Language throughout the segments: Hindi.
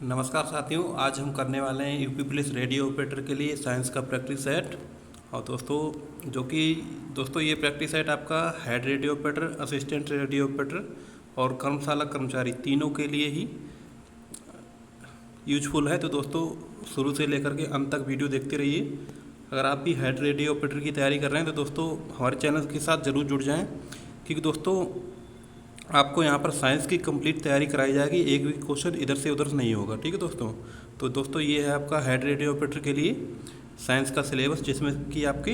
नमस्कार साथियों, आज हम करने वाले हैं यूपी पुलिस रेडियो ऑपरेटर के लिए साइंस का प्रैक्टिस सेट। और दोस्तों ये प्रैक्टिस सेट आपका head radio operator, assistant radio operator और कर्मशाला कर्मचारी तीनों के लिए ही यूजफुल है। तो दोस्तों शुरू से लेकर के अंत तक वीडियो देखते रहिए। अगर आप भी हेड रेडियो ऑपरेटर की तैयारी कर रहे हैं तो दोस्तों हमारे चैनल के साथ ज़रूर जुड़ जाएँ, क्योंकि दोस्तों आपको यहाँ पर साइंस की कंप्लीट तैयारी कराई जाएगी, एक भी क्वेश्चन इधर से उधर नहीं होगा। ठीक है दोस्तों। तो दोस्तों ये है आपका हेड रेडियो ऑपरेटर के लिए साइंस का सिलेबस, जिसमें कि आपके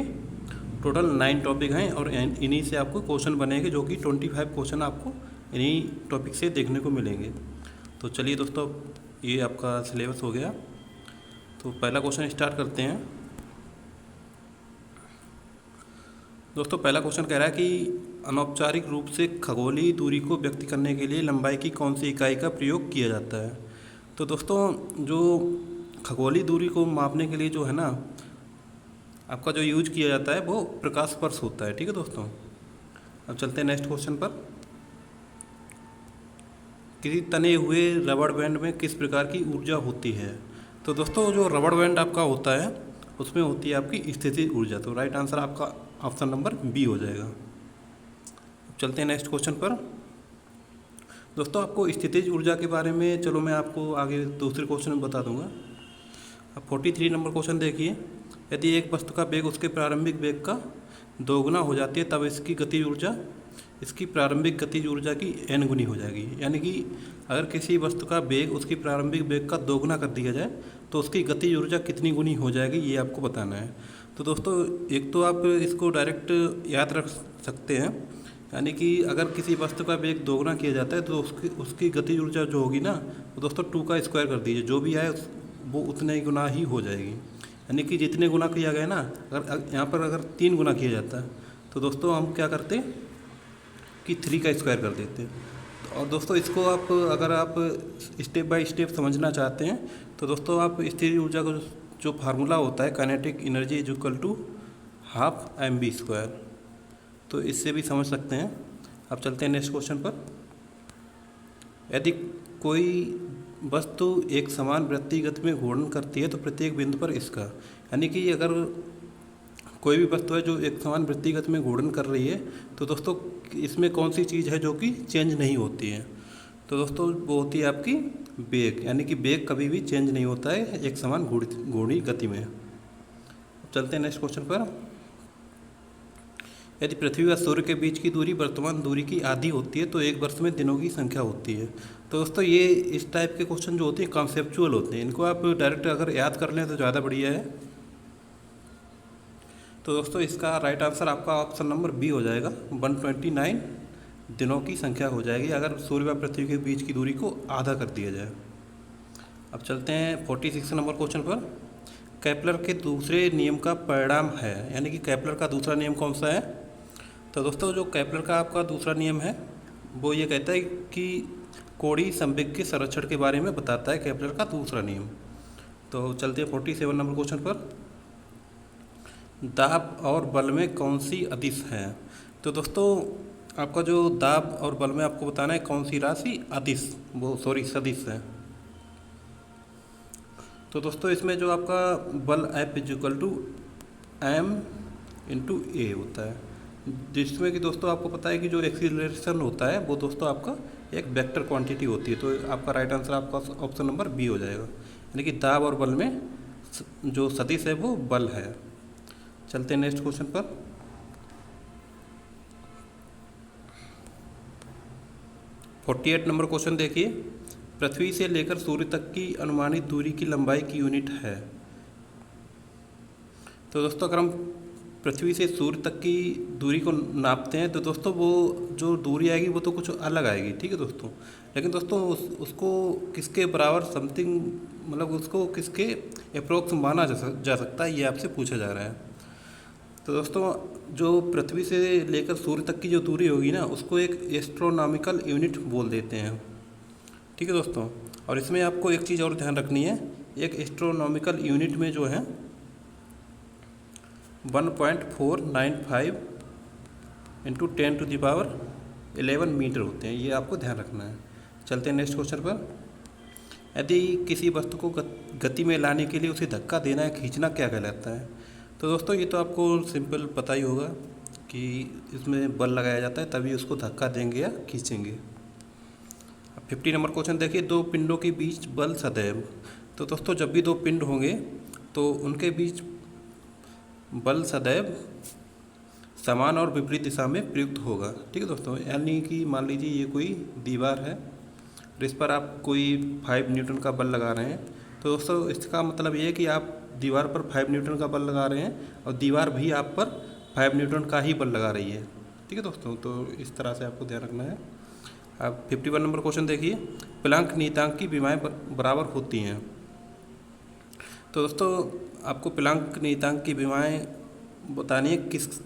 टोटल 9 टॉपिक हैं और इन्हीं से आपको क्वेश्चन बनेंगे, जो कि 25 क्वेश्चन आपको इन्हीं टॉपिक से देखने को मिलेंगे। तो चलिए दोस्तों, ये आपका सिलेबस हो गया। तो पहला क्वेश्चन स्टार्ट करते हैं। दोस्तों पहला क्वेश्चन कह रहा है कि अनौपचारिक रूप से खगोलीय दूरी को व्यक्त करने के लिए लंबाई की कौन सी इकाई का प्रयोग किया जाता है। तो दोस्तों जो खगोलीय दूरी को मापने के लिए जो है ना आपका जो यूज किया जाता है वो प्रकाश वर्ष होता है। ठीक है दोस्तों। अब चलते हैं नेक्स्ट क्वेश्चन पर। किसी तने हुए रबड़ बैंड में किस प्रकार की ऊर्जा होती है। तो दोस्तों जो रबड़ बैंड आपका होता है उसमें होती है आपकी स्थितिज ऊर्जा। तो राइट आंसर आपका ऑप्शन नंबर बी हो जाएगा। चलते हैं नेक्स्ट क्वेश्चन पर। दोस्तों आपको स्थितिज ऊर्जा के बारे में चलो मैं आपको आगे दूसरे क्वेश्चन में बता दूंगा। अब 43 नंबर क्वेश्चन देखिए। यदि एक वस्तु का वेग उसके प्रारंभिक वेग का दोगुना हो जाती है तब इसकी प्रारंभिक गतिज ऊर्जा की n गुनी हो जाएगी। यानी कि अगर किसी वस्तु का वेग उसकी प्रारंभिक वेग का दोगुना कर दिया जाए तो उसकी गतिज ऊर्जा कितनी गुनी हो जाएगी, ये आपको बताना है। तो दोस्तों एक तो आप इसको डायरेक्ट याद रख सकते हैं, यानी कि अगर किसी वस्तु का वेग दोगुना किया जाता है तो उसकी गतिज ऊर्जा जो होगी ना वो दोस्तों 2 का स्क्वायर कर दीजिए, जो भी आए वो उतने ही गुना ही हो जाएगी। यानी कि जितने गुना किया गया ना, अगर यहाँ पर अगर 3 गुना किया जाता है तो दोस्तों हम क्या करते कि 3 का स्क्वायर कर देते। और दोस्तों इसको अगर आप स्टेप बाय स्टेप समझना चाहते हैं तो दोस्तों आप स्थिर ऊर्जा का जो फार्मूला होता है kinetic energy is equal to half mv², तो इससे भी समझ सकते हैं। अब चलते हैं नेक्स्ट क्वेश्चन पर। यदि कोई वस्तु एक समान वृत्तीय गति में घूर्णन करती है तो प्रत्येक बिंदु पर इसका, यानी कि अगर कोई भी वस्तु है जो एक समान वृत्तीय गति में घूर्णन कर रही है तो दोस्तों इसमें कौन सी चीज़ है जो कि चेंज नहीं होती है। तो दोस्तों वो होती है आपकी वेग, यानी कि वेग कभी भी चेंज नहीं होता है एक समान घूर्णी गति में। चलते हैं नेक्स्ट क्वेश्चन पर। यदि पृथ्वी व सूर्य के बीच की दूरी वर्तमान दूरी की आधी होती है तो एक वर्ष में दिनों की संख्या होती है। तो दोस्तों ये इस टाइप के क्वेश्चन जो होते हैं कॉन्सेप्चुअल होते हैं, इनको आप डायरेक्ट अगर याद कर लें तो ज़्यादा बढ़िया है। तो दोस्तों इसका राइट आंसर आपका ऑप्शन नंबर बी हो जाएगा। 129 दिनों की संख्या हो जाएगी अगर सूर्य व पृथ्वी के बीच की दूरी को आधा कर दिया जाए। अब चलते हैं 46 नंबर क्वेश्चन पर। केपलर के दूसरे नियम का परिणाम है, यानी कि केपलर का दूसरा नियम कौन सा है। तो दोस्तों जो केपलर का आपका दूसरा नियम है वो ये कहता है कि कोणीय संवेग के संरक्षण के बारे में बताता है केपलर का दूसरा नियम। तो चलते हैं 47 नंबर क्वेश्चन पर। दाब और बल में कौन सी अदिश है। तो दोस्तों आपका जो दाब और बल में आपको बताना है कौन सी राशि सदिश है। तो दोस्तों इसमें जो आपका बल F equal to m into a होता है, जिसमें कि दोस्तों आपको पता है कि जो एक्सीलरेशन होता है वो दोस्तों आपका एक वेक्टर क्वांटिटी होती है। तो आपका राइट आंसर आपका ऑप्शन नंबर बी हो जाएगा, यानी कि दाब और बल में जो सदिश है वो बल है। चलते हैं नेक्स्ट क्वेश्चन पर। फोर्टी 48 नंबर क्वेश्चन देखिए। पृथ्वी से लेकर सूर्य तक की अनुमानित दूरी की लंबाई की यूनिट है। तो दोस्तों अगर हम पृथ्वी से सूर्य तक की दूरी को नापते हैं तो दोस्तों वो जो दूरी आएगी वो तो कुछ अलग आएगी, ठीक है दोस्तों। लेकिन दोस्तों उसको किसके बराबर समथिंग, मतलब उसको किसके अप्रोक्स माना जा सकता है, ये आपसे पूछा जा रहा है। तो दोस्तों जो पृथ्वी से लेकर सूर्य तक की जो दूरी होगी ना उसको एक एस्ट्रोनॉमिकल यूनिट बोल देते हैं, ठीक है दोस्तों। और इसमें आपको एक चीज़ और ध्यान रखनी है, एक एस्ट्रोनॉमिकल यूनिट में जो है 1.495 इंटू 10⁻11 मीटर होते हैं, ये आपको ध्यान रखना है। चलते हैं नेक्स्ट क्वेश्चन पर। यदि किसी वस्तु को गति में लाने के लिए उसे धक्का देना या खींचना क्या कहलाता है? तो दोस्तों ये तो आपको सिंपल पता ही होगा कि इसमें बल लगाया जाता है तभी उसको धक्का देंगे या खींचेंगे। अब 50 नंबर क्वेश्चन देखिए, दो पिंडों के बीच बल सदैव। तो दोस्तों जब भी दो पिंड होंगे तो उनके बीच बल सदैव समान और विपरीत दिशा में प्रयुक्त होगा। ठीक है दोस्तों, यानी कि मान लीजिए ये कोई दीवार है और इस पर आप कोई 5 न्यूटन का बल लगा रहे हैं, तो दोस्तों इसका मतलब ये है कि आप दीवार पर 5 न्यूटन का बल लगा रहे हैं और दीवार भी आप पर 5 न्यूटन का ही बल लगा रही है। ठीक है दोस्तों, तो इस तरह से आपको ध्यान रखना है। अब 51 नंबर क्वेश्चन देखिए, प्लांक नियतांक की विमाएँ बराबर होती हैं। तो दोस्तों आपको प्लांक नियतांक की विमाएँ बतानी है किस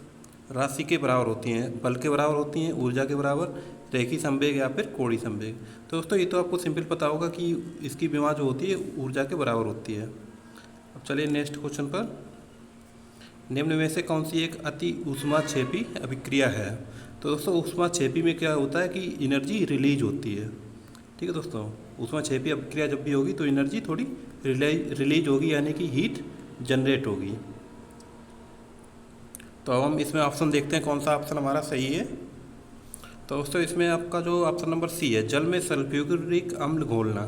राशि के बराबर होती हैं, बल के बराबर होती हैं, ऊर्जा के बराबर, रेखी संवेग या फिर कोणीय संवेग। तो दोस्तों ये तो आपको सिंपल पता होगा कि इसकी विमा जो होती है ऊर्जा के बराबर होती है। अब चलिए नेक्स्ट क्वेश्चन पर, निम्न में से कौन सी एक अति ऊष्माक्षेपी अभिक्रिया है? तो दोस्तों ऊष्माक्षेपी में क्या होता है कि एनर्जी रिलीज होती है। ठीक है दोस्तों, ऊष्माक्षेपी अभिक्रिया जब भी होगी तो एनर्जी थोड़ी रिलीज होगी, यानी कि हीट जनरेट होगी। तो अब हम इसमें ऑप्शन देखते हैं कौन सा ऑप्शन हमारा सही है। तो दोस्तों इसमें आपका जो ऑप्शन नंबर सी है, जल में सल्फ्यूरिक अम्ल घोलना,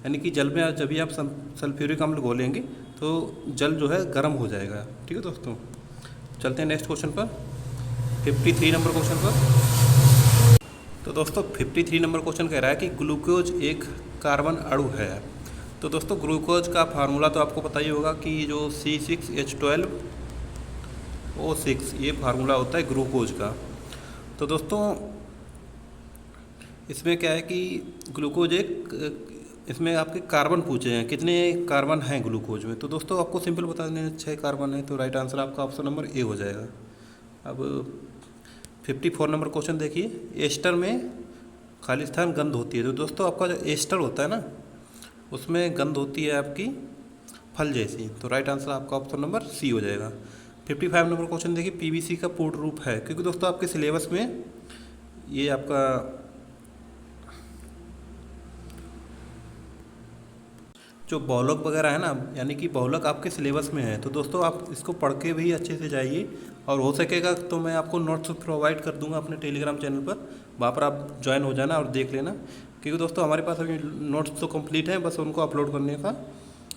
यानी कि जल में जब भी आप सल्फ्यूरिक अम्ल घोलेंगे तो जल जो है गर्म हो जाएगा। ठीक है दोस्तों, चलते हैं नेक्स्ट क्वेश्चन पर, 53 नंबर क्वेश्चन पर। तो दोस्तों 53 नंबर क्वेश्चन कह रहा है कि ग्लूकोज एक कार्बन अणु है। तो दोस्तों ग्लूकोज का फार्मूला तो आपको पता ही होगा कि जो C6H12O6 ये फार्मूला होता है ग्लूकोज का। तो दोस्तों इसमें क्या है कि ग्लूकोज इसमें आपके कार्बन पूछे हैं, कितने कार्बन हैं ग्लूकोज में? तो दोस्तों आपको सिंपल बता दें 6 कार्बन है, तो राइट आंसर आपका ऑप्शन नंबर ए हो जाएगा। अब 54 नंबर क्वेश्चन देखिए, एस्टर में खालिस्तान गंध होती है। तो दोस्तों आपका जो एस्टर होता है ना उसमें गंध होती है आपकी फल जैसी, तो राइट आंसर आपका ऑप्शन नंबर सी हो जाएगा। 55 नंबर क्वेश्चन देखिए, पीवीसी का पूर्ण रूप है, क्योंकि दोस्तों आपके सिलेबस में ये आपका जो बहुलक वगैरह है ना, यानी कि बहुलक आपके सिलेबस में है, तो दोस्तों आप इसको पढ़ के भी अच्छे से जाइए, और हो सकेगा तो मैं आपको नोट्स प्रोवाइड कर दूंगा अपने टेलीग्राम चैनल पर, वहाँ पर आप ज्वाइन हो जाना और देख लेना। क्योंकि दोस्तों हमारे पास अभी नोट्स तो कंप्लीट हैं, बस उनको अपलोड करने का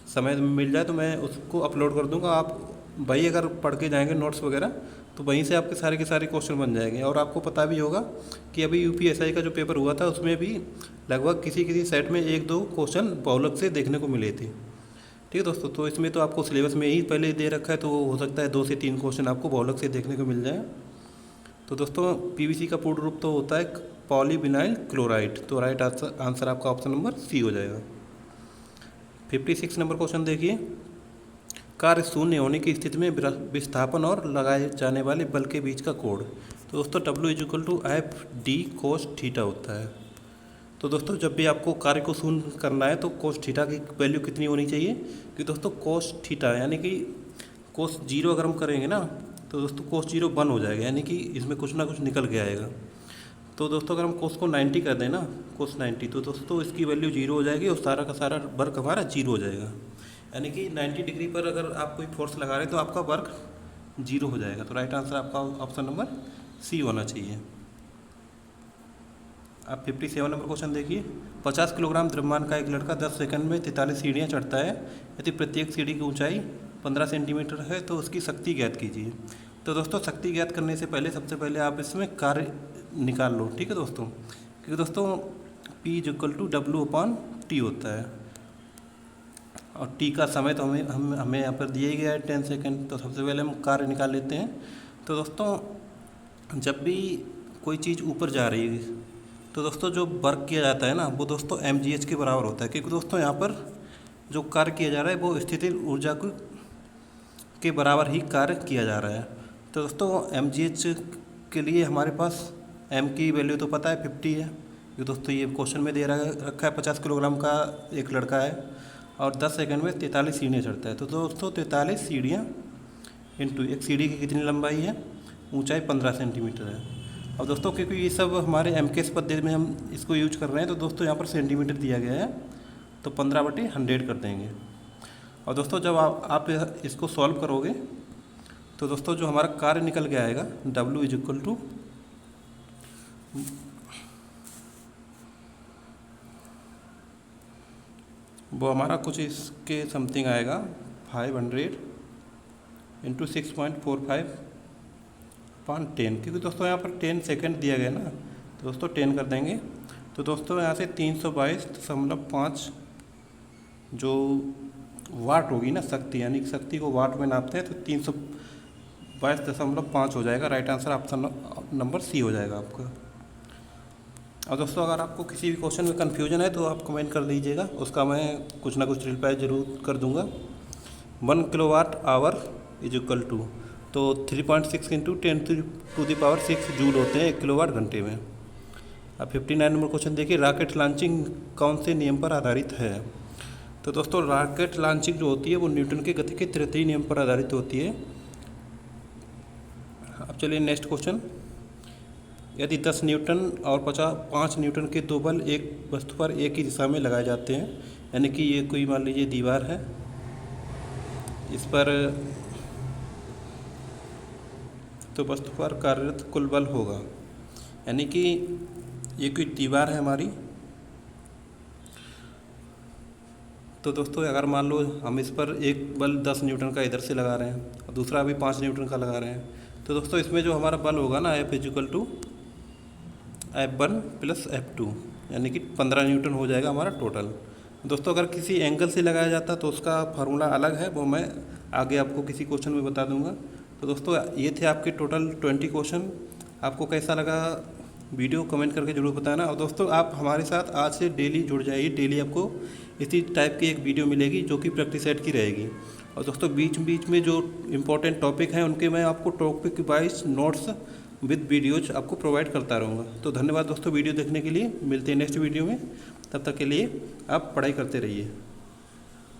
समय मिल जाए तो मैं उसको अपलोड कर दूँगा। आप भाई अगर पढ़ के जाएंगे नोट्स वगैरह तो वहीं से आपके सारे के सारे क्वेश्चन बन जाएंगे। और आपको पता भी होगा कि अभी यूपीएसआई का जो पेपर हुआ था उसमें भी लगभग किसी किसी सेट में 1-2 क्वेश्चन बहुलक से देखने को मिले थे। ठीक है दोस्तों, तो इसमें तो आपको सिलेबस में ही पहले दे रखा है, तो हो सकता है 2 से 3 क्वेश्चन आपको बहुलक से देखने को मिल जाए। तो दोस्तों पीवीसी का पूर्ण रूप तो होता है पॉलीविनाइल क्लोराइड, तो राइट आंसर आपका ऑप्शन नंबर सी हो जाएगा। 56 नंबर क्वेश्चन देखिए, कार्य शून्य होने की स्थिति में विस्थापन और लगाए जाने वाले बल के बीच का कोण। तो दोस्तों W=FD cos थीटा होता है। तो दोस्तों जब भी आपको कार्य को शून्य करना है तो cos थीटा की वैल्यू कितनी होनी चाहिए? कि दोस्तों cos थीटा यानी कि cos 0 अगर हम करेंगे ना तो दोस्तों cos 0 1 हो जाएगा, यानी कि इसमें कुछ ना कुछ निकल के आएगा। तो दोस्तों अगर हम cos को 90 कर दें ना, cos 90, तो दोस्तों इसकी वैल्यू 0 हो जाएगी और सारा का सारा वर्क हमारा 0 हो जाएगा। यानी कि 90 डिग्री पर अगर आप कोई फोर्स लगा रहे हैं तो आपका वर्क 0 हो जाएगा। तो राइट आंसर आपका ऑप्शन नंबर सी होना चाहिए। आप 57 नंबर क्वेश्चन देखिए, 50 किलोग्राम द्रव्यमान का एक लड़का 10 सेकंड में 43 सीढ़ियाँ चढ़ता है। यदि प्रत्येक सीढ़ी की ऊंचाई 15 सेंटीमीटर है तो उसकी शक्ति ज्ञात कीजिए। तो दोस्तों शक्ति ज्ञात करने से पहले सबसे पहले आप इसमें कार्य निकाल लो। ठीक है दोस्तों, क्योंकि दोस्तों P=W/T होता है और टी का समय तो हमें यहाँ पर दिया ही गया है 10 सेकंड। तो सबसे पहले हम कार्य निकाल लेते हैं। तो दोस्तों जब भी कोई चीज़ ऊपर जा रही है तो दोस्तों जो वर्क किया जाता है ना वो दोस्तों mgh के बराबर होता है, क्योंकि दोस्तों यहाँ पर जो कार्य किया जा रहा है वो स्थितिज ऊर्जा के बराबर ही कार्य किया जा रहा है। तो दोस्तों mgh के लिए हमारे पास m की वैल्यू तो पता है 50 है, क्योंकि दोस्तों ये क्वेश्चन में दे रखा है 50 किलोग्राम का एक लड़का है और 10 सेकंड में 43 सीढ़ियाँ चढ़ता है। तो दोस्तों 43 सीढ़ियाँ इंटू एक सीढ़ी की कितनी लंबाई है, ऊंचाई 15 सेंटीमीटर है। अब दोस्तों क्योंकि ये सब हमारे MKS पद्धति में हम इसको यूज कर रहे हैं तो दोस्तों यहाँ पर सेंटीमीटर दिया गया है, तो 15/100 कर देंगे। और दोस्तों जब आप इसको सॉल्व करोगे तो दोस्तों जो हमारा कार्य निकल के आएगा W इज इक्वल टू वो हमारा कुछ इसके समथिंग आएगा 500 इंटू 6.45/10, क्योंकि दोस्तों यहाँ पर 10 सेकेंड दिया गया ना, तो दोस्तों 10 कर देंगे। तो दोस्तों यहाँ से 322.5 जो वाट होगी ना शक्ति, यानी कि शक्ति को वाट में नापते हैं, तो 322.5 हो जाएगा। Right answer option number C हो जाएगा आपका। और दोस्तों अगर आपको किसी भी क्वेश्चन में कन्फ्यूजन है तो आप कमेंट कर दीजिएगा, उसका मैं कुछ ना कुछ रिप्लाई ज़रूर कर दूंगा। 1 kilowatt hour is equal to, तो 3.6 इंटू 10⁶ जूल होते हैं 1 किलोवाट घंटे में। अब 59 नंबर क्वेश्चन देखिए, रॉकेट लॉन्चिंग कौन से नियम पर आधारित है? तो दोस्तों रॉकेट लॉन्चिंग जो होती है वो न्यूटन के गति के तृतीय नियम पर आधारित होती है। अब चलिए नेक्स्ट क्वेश्चन, यदि 10 न्यूटन और 5 न्यूटन के दो बल एक वस्तु पर एक ही दिशा में लगाए जाते हैं, यानी कि ये कोई मान लीजिए दीवार है, इस पर तो वस्तु पर कार्यरत कुल बल होगा, यानी कि ये कोई दीवार है हमारी। तो दोस्तों अगर मान लो हम इस पर एक बल 10 न्यूटन का इधर से लगा रहे हैं और दूसरा अभी 5 न्यूटन का लगा रहे हैं, तो दोस्तों इसमें जो हमारा बल होगा ना F is equal to F1 + F2, यानी कि 15 न्यूटन हो जाएगा हमारा टोटल। दोस्तों अगर किसी एंगल से लगाया जाता तो उसका फार्मूला अलग है, वो मैं आगे आपको किसी क्वेश्चन में बता दूंगा। तो दोस्तों ये थे आपके टोटल 20 क्वेश्चन। आपको कैसा लगा वीडियो कमेंट करके जरूर बताना। और दोस्तों आप हमारे साथ आज से डेली जुड़ जाइए, डेली आपको इसी टाइप की एक वीडियो मिलेगी जो कि प्रैक्टिस सेट की रहेगी। और दोस्तों बीच बीच में जो इम्पोर्टेंट टॉपिक हैं उनके मैं आपको topic wise notes with videos आपको प्रोवाइड करता रहूँगा। तो धन्यवाद दोस्तों वीडियो देखने के लिए, मिलते हैं नेक्स्ट वीडियो में, तब तक के लिए आप पढ़ाई करते रहिए।